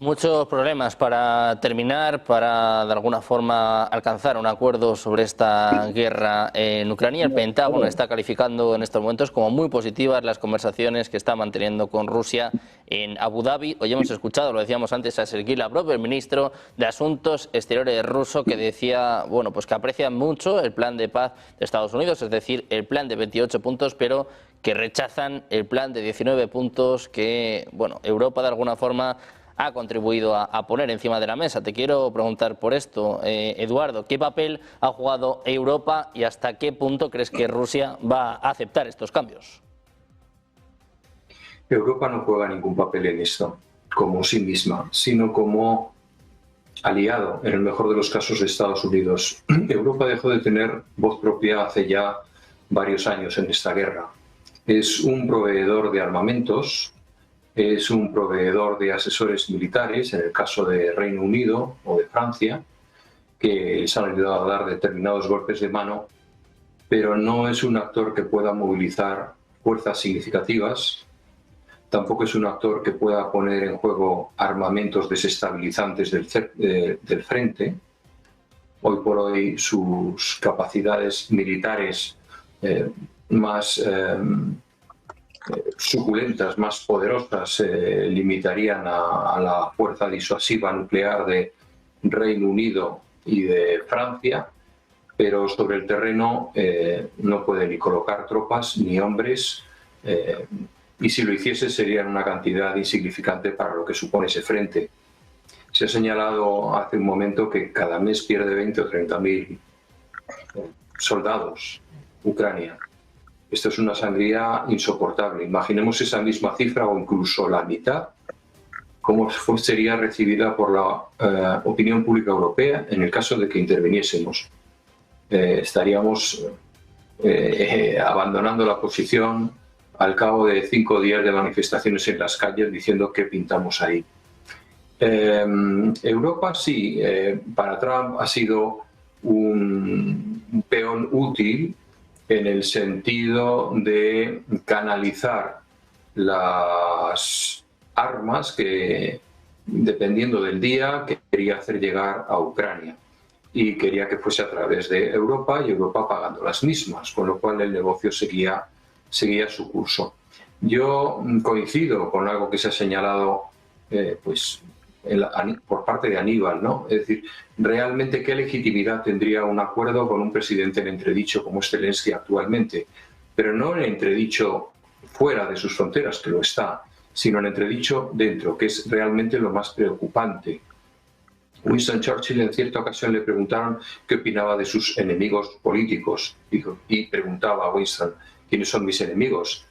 Muchos problemas para terminar, para de alguna forma alcanzar un acuerdo sobre esta guerra en Ucrania. El Pentágono está calificando en estos momentos como muy positivas las conversaciones que está manteniendo con Rusia en Abu Dhabi. Hoy hemos escuchado, lo decíamos antes, a Sergei Lavrov, el ministro de Asuntos Exteriores ruso, que decía, bueno, pues que aprecia mucho el plan de paz de Estados Unidos, es decir, el plan de 28 puntos, pero que rechazan el plan de 19 puntos que, bueno, Europa de alguna forma ha contribuido a poner encima de la mesa. Te quiero preguntar por esto, Eduardo, ¿qué papel ha jugado Europa y hasta qué punto crees que Rusia va a aceptar estos cambios? Europa no juega ningún papel en esto, como sí misma, sino como aliado, en el mejor de los casos, de Estados Unidos. Europa dejó de tener voz propia hace ya varios años en esta guerra. Es un proveedor de armamentos, es un proveedor de asesores militares, en el caso de Reino Unido o de Francia, que les han ayudado a dar determinados golpes de mano, pero no es un actor que pueda movilizar fuerzas significativas. Tampoco es un actor que pueda poner en juego armamentos desestabilizantes del frente. Hoy por hoy sus capacidades militares más suculentas, más poderosas, se limitarían a la fuerza disuasiva nuclear de Reino Unido y de Francia, pero sobre el terreno no puede ni colocar tropas ni hombres, y si lo hiciese serían una cantidad insignificante para lo que supone ese frente. Se ha señalado hace un momento que cada mes pierde 20 o 30.000 soldados Ucrania. Esto es una sangría insoportable. Imaginemos esa misma cifra o incluso la mitad, cómo sería recibida por la opinión pública europea en el caso de que interviniésemos. Estaríamos abandonando la posición al cabo de 5 días de manifestaciones en las calles diciendo qué pintamos ahí. Europa sí, para Trump ha sido un peón útil en el sentido de canalizar las armas que, dependiendo del día, quería hacer llegar a Ucrania. Y quería que fuese a través de Europa y Europa pagando las mismas, con lo cual el negocio seguía su curso. Yo coincido con algo que se ha señalado por parte de Aníbal, ¿no? Es decir, realmente qué legitimidad tendría un acuerdo con un presidente en entredicho como es Zelensky actualmente, pero no en entredicho fuera de sus fronteras, que lo está, sino en entredicho dentro, que es realmente lo más preocupante. Winston Churchill en cierta ocasión le preguntaron qué opinaba de sus enemigos políticos y preguntaba a Winston, ¿quiénes son mis enemigos?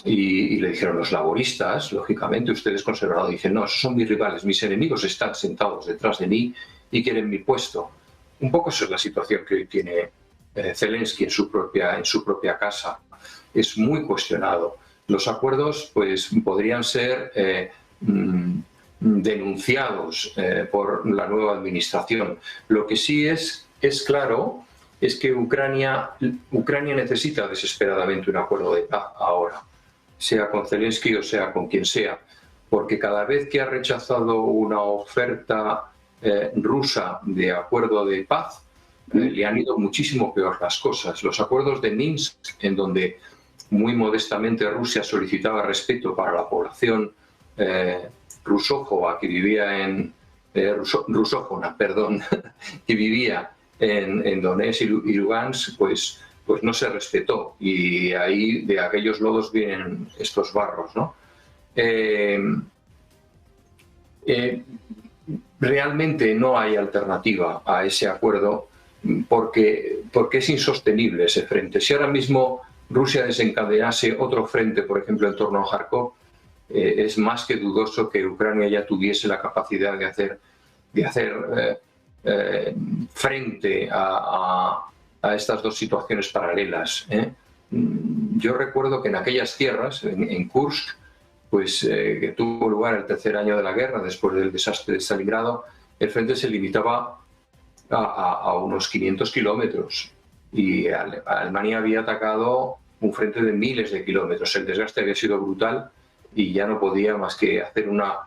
Y le dijeron los laboristas, lógicamente, ustedes conservadores. Dicen, no, esos son mis rivales, mis enemigos están sentados detrás de mí y quieren mi puesto. Un poco esa es la situación que hoy tiene Zelensky en su propia casa. Es muy cuestionado. Los acuerdos pues podrían ser denunciados por la nueva administración. Lo que sí es claro es que Ucrania necesita desesperadamente un acuerdo de paz ahora, sea con Zelensky o sea con quien sea, porque cada vez que ha rechazado una oferta rusa de acuerdo de paz, le han ido muchísimo peor las cosas. Los acuerdos de Minsk, en donde muy modestamente Rusia solicitaba respeto para la población rusófona que vivía en Donetsk y Lugansk, pues no se respetó, y ahí de aquellos lodos vienen estos barros, ¿no? Realmente no hay alternativa a ese acuerdo porque es insostenible ese frente. Si ahora mismo Rusia desencadenase otro frente, por ejemplo, en torno a Kharkov, es más que dudoso que Ucrania ya tuviese la capacidad de hacer frente a estas dos situaciones paralelas. Yo recuerdo que en aquellas tierras, en Kursk, pues que tuvo lugar el tercer año de la guerra, después del desastre de Stalingrado, el frente se limitaba a unos 500 kilómetros y Alemania había atacado un frente de miles de kilómetros. El desgaste había sido brutal y ya no podía más que hacer una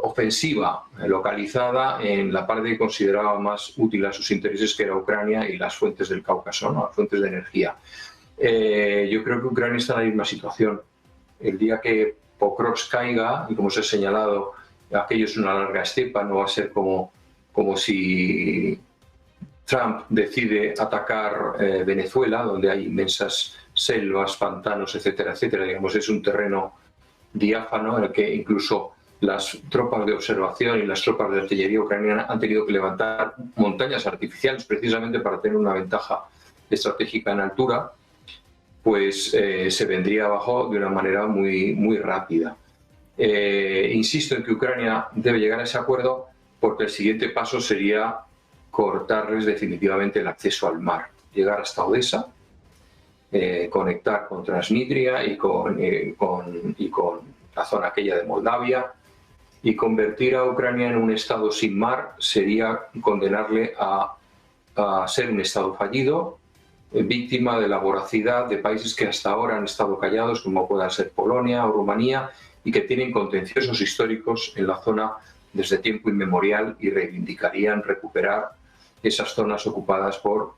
ofensiva localizada en la parte que consideraba más útil a sus intereses, que era Ucrania y las fuentes del Cáucaso, ¿no? Las fuentes de energía. Yo creo que Ucrania está en la misma situación. El día que Pokrovsk caiga, y como os he señalado, aquello es una larga estepa, no va a ser como si Trump decide atacar Venezuela, donde hay inmensas selvas, pantanos, etcétera, etcétera. Digamos, es un terreno diáfano en el que incluso las tropas de observación y las tropas de artillería ucraniana han tenido que levantar montañas artificiales precisamente para tener una ventaja estratégica en altura, pues se vendría abajo de una manera muy rápida. Insisto en que Ucrania debe llegar a ese acuerdo porque el siguiente paso sería cortarles definitivamente el acceso al mar, llegar hasta Odessa, conectar con Transnistria y con la zona aquella de Moldavia, y convertir a Ucrania en un estado sin mar sería condenarle a ser un estado fallido, víctima de la voracidad de países que hasta ahora han estado callados, como puedan ser Polonia o Rumanía, y que tienen contenciosos históricos en la zona desde tiempo inmemorial y reivindicarían recuperar esas zonas ocupadas por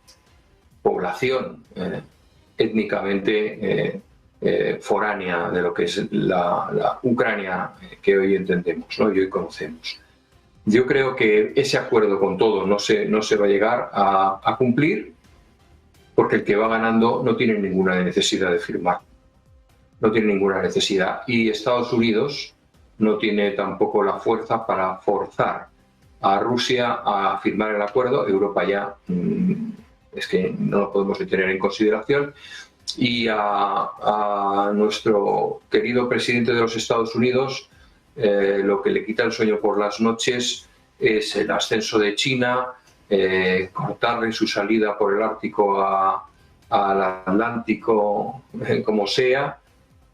población étnicamente foránea de lo que es la Ucrania que hoy entendemos, ¿no? Y hoy conocemos. Yo creo que ese acuerdo con todo no se va a llegar a cumplir, porque el que va ganando no tiene ninguna necesidad de firmar. No tiene ninguna necesidad. Y Estados Unidos no tiene tampoco la fuerza para forzar a Rusia a firmar el acuerdo. Europa ya es que no lo podemos tener en consideración. Y a nuestro querido presidente de los Estados Unidos lo que le quita el sueño por las noches es el ascenso de China, cortarle su salida por el Ártico al Atlántico como sea,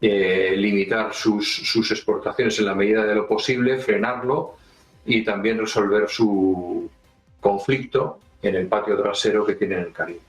limitar sus exportaciones en la medida de lo posible, frenarlo y también resolver su conflicto en el patio trasero que tiene en el Caribe.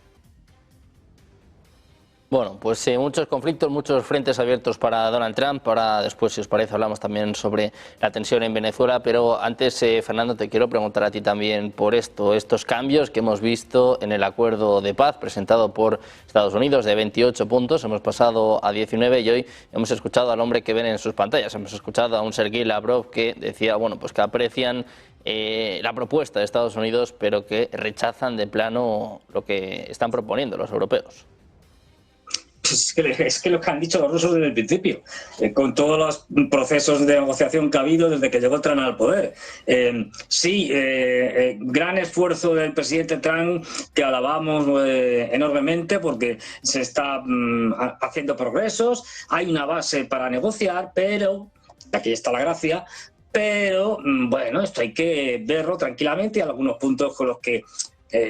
Bueno, pues muchos conflictos, muchos frentes abiertos para Donald Trump. Ahora después, si os parece, hablamos también sobre la tensión en Venezuela. Pero antes, Fernando, te quiero preguntar a ti también por estos cambios que hemos visto en el acuerdo de paz presentado por Estados Unidos de 28 puntos. Hemos pasado a 19 y hoy hemos escuchado al hombre que ven en sus pantallas. Hemos escuchado a un Sergei Lavrov que decía, bueno, pues que aprecian la propuesta de Estados Unidos, pero que rechazan de plano lo que están proponiendo los europeos. Es que lo que han dicho los rusos desde el principio, con todos los procesos de negociación que ha habido desde que llegó Trump al poder. Gran esfuerzo del presidente Trump, que alabamos enormemente porque se está haciendo progresos, hay una base para negociar, pero, aquí está la gracia, pero bueno, esto hay que verlo tranquilamente, hay algunos puntos con los que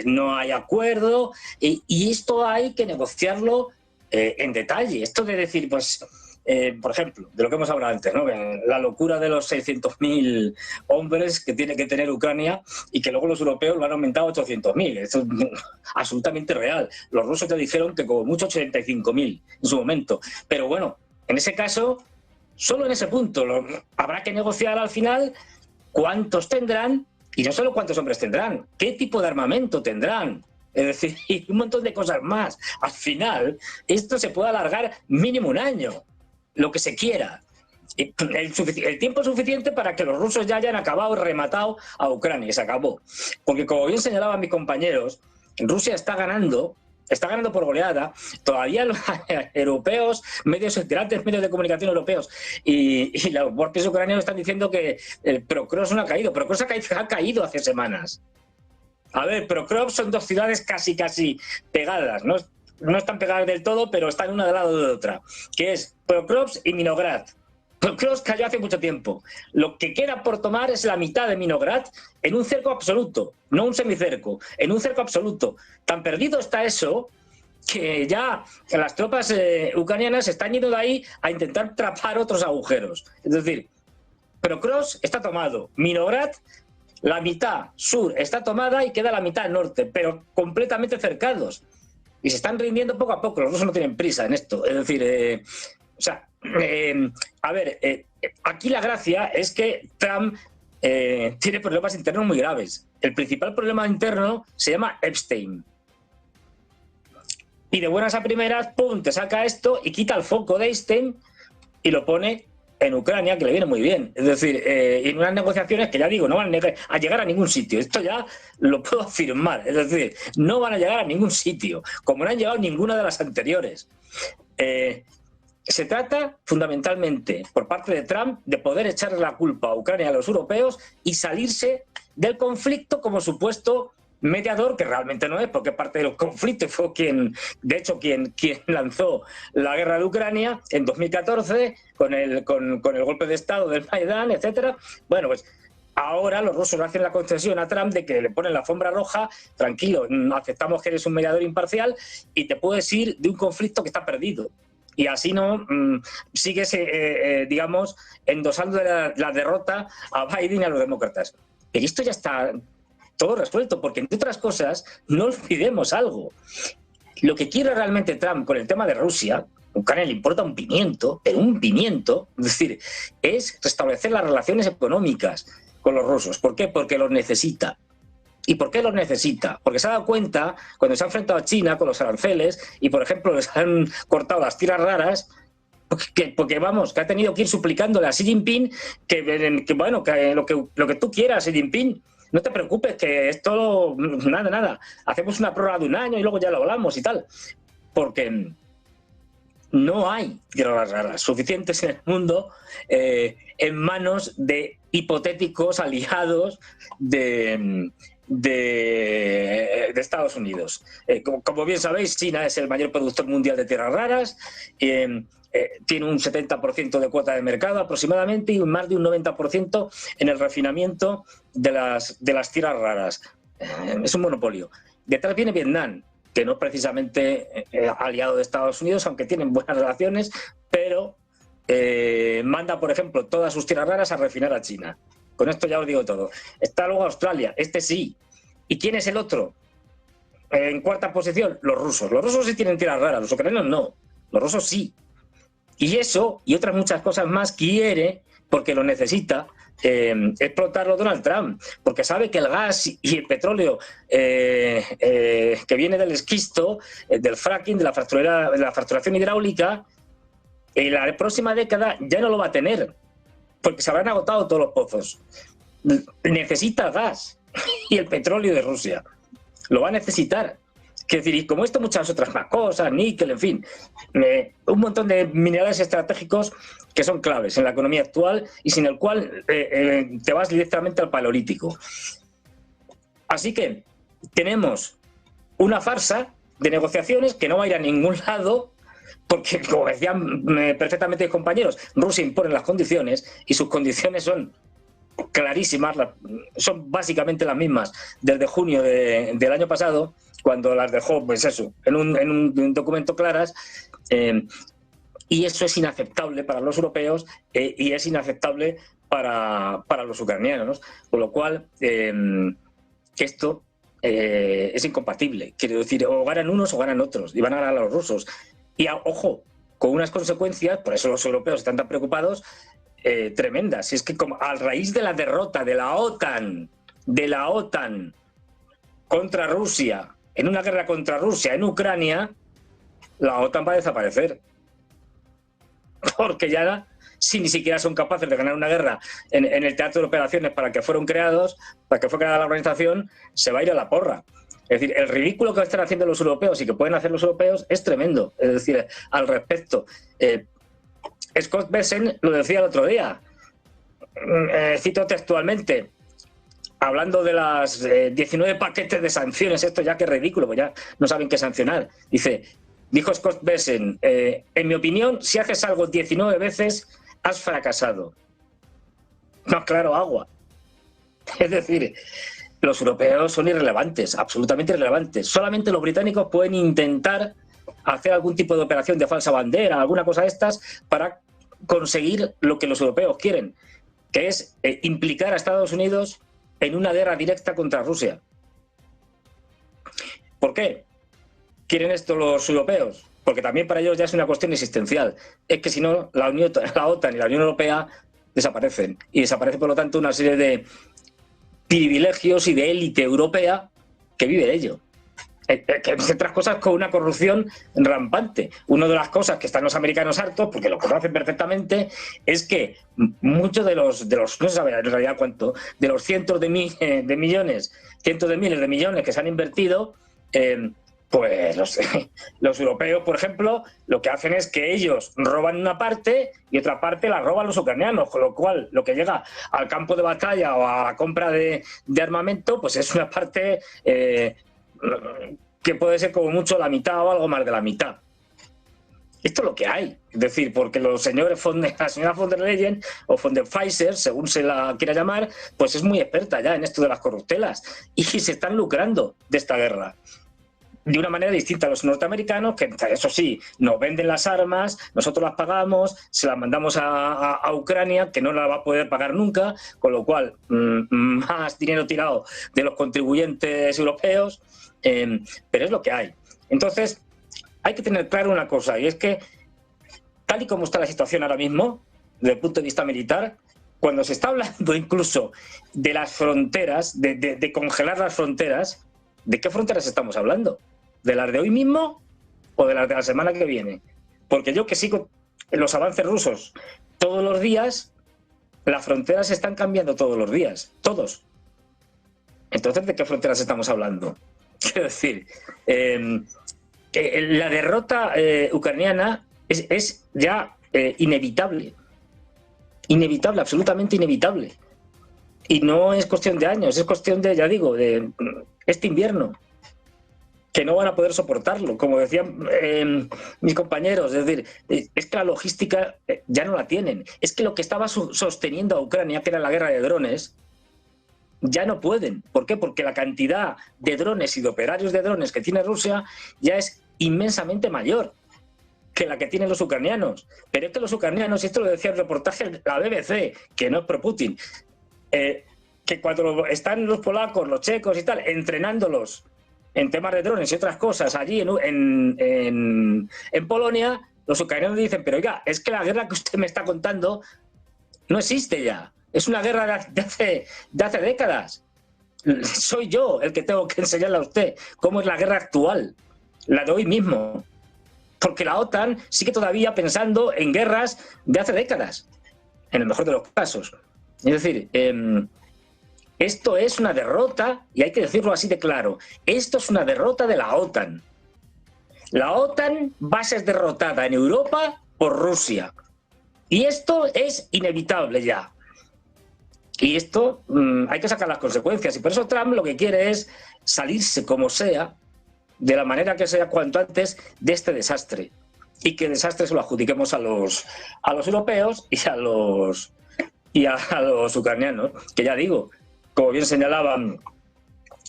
no hay acuerdo, y esto hay que negociarlo en detalle. Esto de decir, pues, por ejemplo, de lo que hemos hablado antes, ¿no? La locura de los 600.000 hombres que tiene que tener Ucrania y que luego los europeos lo han aumentado a 800.000. Esto es absolutamente real. Los rusos te dijeron que como mucho 85.000 en su momento. Pero bueno, en ese caso, solo en ese punto habrá que negociar al final cuántos tendrán, y no solo cuántos hombres tendrán, qué tipo de armamento tendrán. Es decir, y un montón de cosas más. Al final, esto se puede alargar mínimo un año, lo que se quiera. El tiempo suficiente para que los rusos ya hayan acabado y rematado a Ucrania, y se acabó. Porque, como bien señalaban mis compañeros, Rusia está ganando por goleada. Todavía los europeos, grandes medios de comunicación europeos y los propios ucranianos están diciendo que el Prokrovsk no ha caído. Prokrovsk ha caído hace semanas. A ver, Prokrovsk son dos ciudades casi pegadas, no están pegadas del todo, pero están una del lado de otra, que es Prokrovsk y Minograd. Prokrovsk cayó hace mucho tiempo. Lo que queda por tomar es la mitad de Minograd en un cerco absoluto, no un semicerco, en un cerco absoluto. Tan perdido está eso que ya las tropas ucranianas están yendo de ahí a intentar tapar otros agujeros. Es decir, Prokrovsk está tomado, Minograd, la mitad sur está tomada y queda la mitad norte, pero completamente cercados. Y se están rindiendo poco a poco. Los rusos no tienen prisa en esto. Es decir, aquí la gracia es que Trump tiene problemas internos muy graves. El principal problema interno se llama Epstein. Y de buenas a primeras, ¡pum!, te saca esto y quita el foco de Epstein y lo pone en Ucrania, que le viene muy bien. Es decir, en unas negociaciones que ya digo, no van a llegar a ningún sitio. Esto ya lo puedo afirmar. Es decir, no van a llegar a ningún sitio, como no han llegado ninguna de las anteriores. Se trata fundamentalmente, por parte de Trump, de poder echarle la culpa a Ucrania y a los europeos y salirse del conflicto como supuesto mediador, que realmente no es, porque parte del conflicto fue quien lanzó la guerra de Ucrania en 2014 con el golpe de Estado del Maidán, etcétera. Bueno, pues ahora los rusos hacen la concesión a Trump de que le ponen la alfombra roja, tranquilo, aceptamos que eres un mediador imparcial y te puedes ir de un conflicto que está perdido. Y así no sigues, digamos, endosando la derrota a Biden y a los demócratas. Pero esto ya está todo resuelto, porque entre otras cosas, no olvidemos algo. Lo que quiere realmente Trump con el tema de Rusia, a Ucrania le importa un pimiento, pero un pimiento, es decir, es restablecer las relaciones económicas con los rusos. ¿Por qué? Porque los necesita. ¿Y por qué los necesita? Porque se ha dado cuenta, cuando se ha enfrentado a China con los aranceles y, por ejemplo, les han cortado las tiras raras, porque vamos, que ha tenido que ir suplicándole a Xi Jinping que lo que tú quieras, Xi Jinping, no te preocupes, que esto, nada, hacemos una prórroga de un año y luego ya lo hablamos y tal. Porque no hay tierras raras suficientes en el mundo en manos de hipotéticos aliados de Estados Unidos. Como bien sabéis, China es el mayor productor mundial de tierras raras, tiene un 70% de cuota de mercado aproximadamente y más de un 90% en el refinamiento de las tierras raras. Es un monopolio. Detrás viene Vietnam, que no es precisamente aliado de Estados Unidos, aunque tienen buenas relaciones, pero manda, por ejemplo, todas sus tierras raras a refinar a China. Con esto ya os digo todo. Está luego Australia, este sí. ¿Y quién es el otro? En cuarta posición, los rusos. Los rusos sí tienen tierras raras, los ucranianos no. Los rusos sí. Y eso, y otras muchas cosas más, quiere, porque lo necesita, explotarlo Donald Trump, porque sabe que el gas y el petróleo que viene del esquisto, del fracking, de la fracturación hidráulica, en la próxima década ya no lo va a tener, porque se habrán agotado todos los pozos. Necesita el gas y el petróleo de Rusia. Lo va a necesitar. Es decir, y como esto, muchas otras más cosas, níquel, en fin, un montón de minerales estratégicos que son claves en la economía actual y sin el cual te vas directamente al paleolítico. Así que tenemos una farsa de negociaciones que no va a ir a ningún lado, porque, como decían perfectamente mis compañeros, Rusia impone las condiciones y sus condiciones son clarísimas, son básicamente las mismas desde junio del año pasado, cuando las dejó, pues eso, en un documento claras, y eso es inaceptable para los europeos y es inaceptable para los ucranianos, con lo cual esto es incompatible. Quiero decir, o ganan unos o ganan otros, y van a ganar a los rusos. Y ojo, con unas consecuencias, por eso los europeos están tan preocupados, tremendas. Y es que como a raíz de la derrota de la OTAN contra Rusia, en una guerra contra Rusia en Ucrania, la OTAN va a desaparecer. Porque ya, si ni siquiera son capaces de ganar una guerra en el teatro de operaciones para que fueron creados, para que fue creada la organización, se va a ir a la porra. Es decir, el ridículo que están haciendo los europeos y que pueden hacer los europeos es tremendo. Es decir, al respecto, Scott Bessent lo decía el otro día, cito textualmente, hablando de las 19 paquetes de sanciones, esto ya que es ridículo, pues ya no saben qué sancionar. Dijo Scott Bessent, en mi opinión, si haces algo 19 veces, has fracasado. No, claro, agua. Es decir, los europeos son irrelevantes, absolutamente irrelevantes. Solamente los británicos pueden intentar hacer algún tipo de operación de falsa bandera, alguna cosa de estas, para conseguir lo que los europeos quieren, que es implicar a Estados Unidos en una guerra directa contra Rusia. ¿Por qué quieren esto los europeos? Porque también para ellos ya es una cuestión existencial. Es que si no, la OTAN y la Unión Europea desaparecen. Y desaparece, por lo tanto, una serie de privilegios y de élite europea que vive de ello. Que entre otras cosas con una corrupción rampante. Una de las cosas que están los americanos hartos, porque lo conocen perfectamente, es que muchos de los no se sabe en realidad cuánto, de los cientos de millones, cientos de miles de millones que se han invertido, pues los europeos, por ejemplo, lo que hacen es que ellos roban una parte y otra parte la roban los ucranianos, con lo cual lo que llega al campo de batalla o a la compra de armamento, pues es una parte que puede ser como mucho la mitad o algo más de la mitad. Esto es lo que hay. Es decir, porque los señores la señora von der Leyen o von der Pfizer, según se la quiera llamar, pues es muy experta ya en esto de las corruptelas y se están lucrando de esta guerra. De una manera distinta a los norteamericanos, que eso sí, nos venden las armas, nosotros las pagamos, se las mandamos a Ucrania, que no la va a poder pagar nunca, con lo cual más dinero tirado de los contribuyentes europeos, pero es lo que hay. Entonces, hay que tener claro una cosa, y es que, tal y como está la situación ahora mismo, desde el punto de vista militar, cuando se está hablando incluso de las fronteras, de congelar las fronteras, ¿de qué fronteras estamos hablando? ¿De las de hoy mismo o de las de la semana que viene? Porque yo que sigo los avances rusos todos los días, las fronteras se están cambiando todos los días, todos. Entonces, ¿de qué fronteras estamos hablando? Quiero decir, la derrota ucraniana es ya inevitable. Inevitable, absolutamente inevitable. Y no es cuestión de años, es cuestión de, ya digo, de este invierno, que no van a poder soportarlo, como decían mis compañeros. Es decir, es que la logística ya no la tienen. Es que lo que estaba sosteniendo a Ucrania, que era la guerra de drones, ya no pueden. ¿Por qué? Porque la cantidad de drones y de operarios de drones que tiene Rusia ya es inmensamente mayor que la que tienen los ucranianos. Pero es que los ucranianos, y esto lo decía el reportaje de la BBC, que no es pro-Putin, que cuando están los polacos, los checos y tal, entrenándolos en temas de drones y otras cosas allí en Polonia, los ucranianos dicen, pero oiga, es que la guerra que usted me está contando no existe ya. Es una guerra de hace décadas. Soy yo el que tengo que enseñarle a usted cómo es la guerra actual, la de hoy mismo. Porque la OTAN sigue todavía pensando en guerras de hace décadas, en el mejor de los casos. Es decir, esto es una derrota, y hay que decirlo así de claro, esto es una derrota de la OTAN. La OTAN va a ser derrotada en Europa por Rusia. Y esto es inevitable ya. Y esto hay que sacar las consecuencias. Y por eso Trump lo que quiere es salirse como sea, de la manera que sea cuanto antes, de este desastre. Y que el desastre se lo adjudiquemos a los europeos y a los ucranianos. Que ya digo, como bien señalaban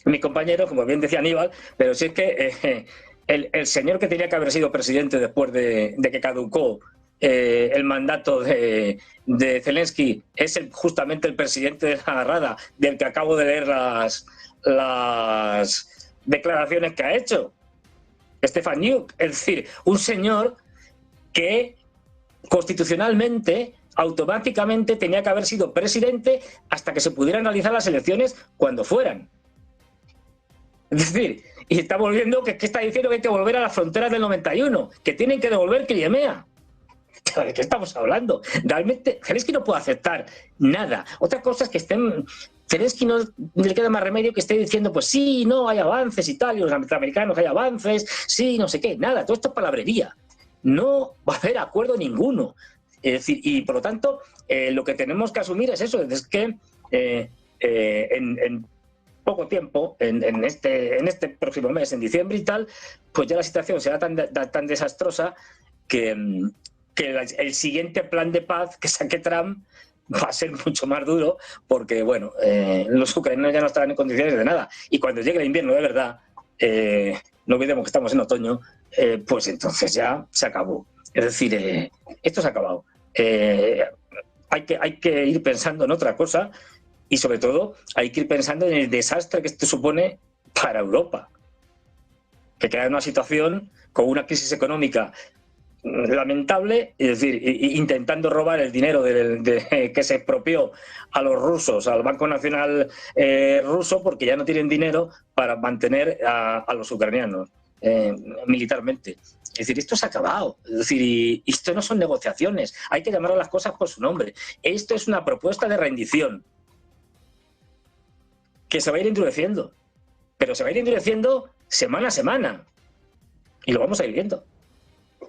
mis compañeros, como bien decía Aníbal, pero si es que el señor que tenía que haber sido presidente después de que caducó el mandato de Zelensky es justamente el presidente de la Rada, del que acabo de leer las declaraciones que ha hecho, Stefaníuk. Es decir, un señor que constitucionalmente, automáticamente tenía que haber sido presidente hasta que se pudieran realizar las elecciones cuando fueran. Es decir, y estamos viendo que está diciendo que hay que volver a las fronteras del 91, que tienen que devolver Crimea. ¿De qué estamos hablando? Realmente Zelensky no puede aceptar nada. Otra cosa es que Zelensky no le queda más remedio que esté diciendo, pues sí, no, hay avances y tal, y los norteamericanos hay avances, sí, no sé qué, nada, todo esto es palabrería. No va a haber acuerdo ninguno. Es decir, y por lo tanto, lo que tenemos que asumir es eso, es que en poco tiempo, en este próximo mes, en diciembre y tal, pues ya la situación será tan desastrosa que el siguiente plan de paz que saque Trump va a ser mucho más duro, porque bueno, los ucranianos ya no estarán en condiciones de nada. Y cuando llegue el invierno de verdad, no olvidemos que estamos en otoño, pues entonces ya se acabó. Es decir, esto se ha acabado. Hay que ir pensando en otra cosa y sobre todo hay que ir pensando en el desastre que esto supone para Europa, que queda en una situación con una crisis económica lamentable, es decir, intentando robar el dinero que se expropió a los rusos, al Banco Nacional ruso, porque ya no tienen dinero para mantener a los ucranianos militarmente. Es decir, esto se ha acabado. Es decir, y esto no son negociaciones. Hay que llamar a las cosas por su nombre. Esto es una propuesta de rendición que se va a ir endureciendo. Pero se va a ir endureciendo semana a semana. Y lo vamos a ir viendo.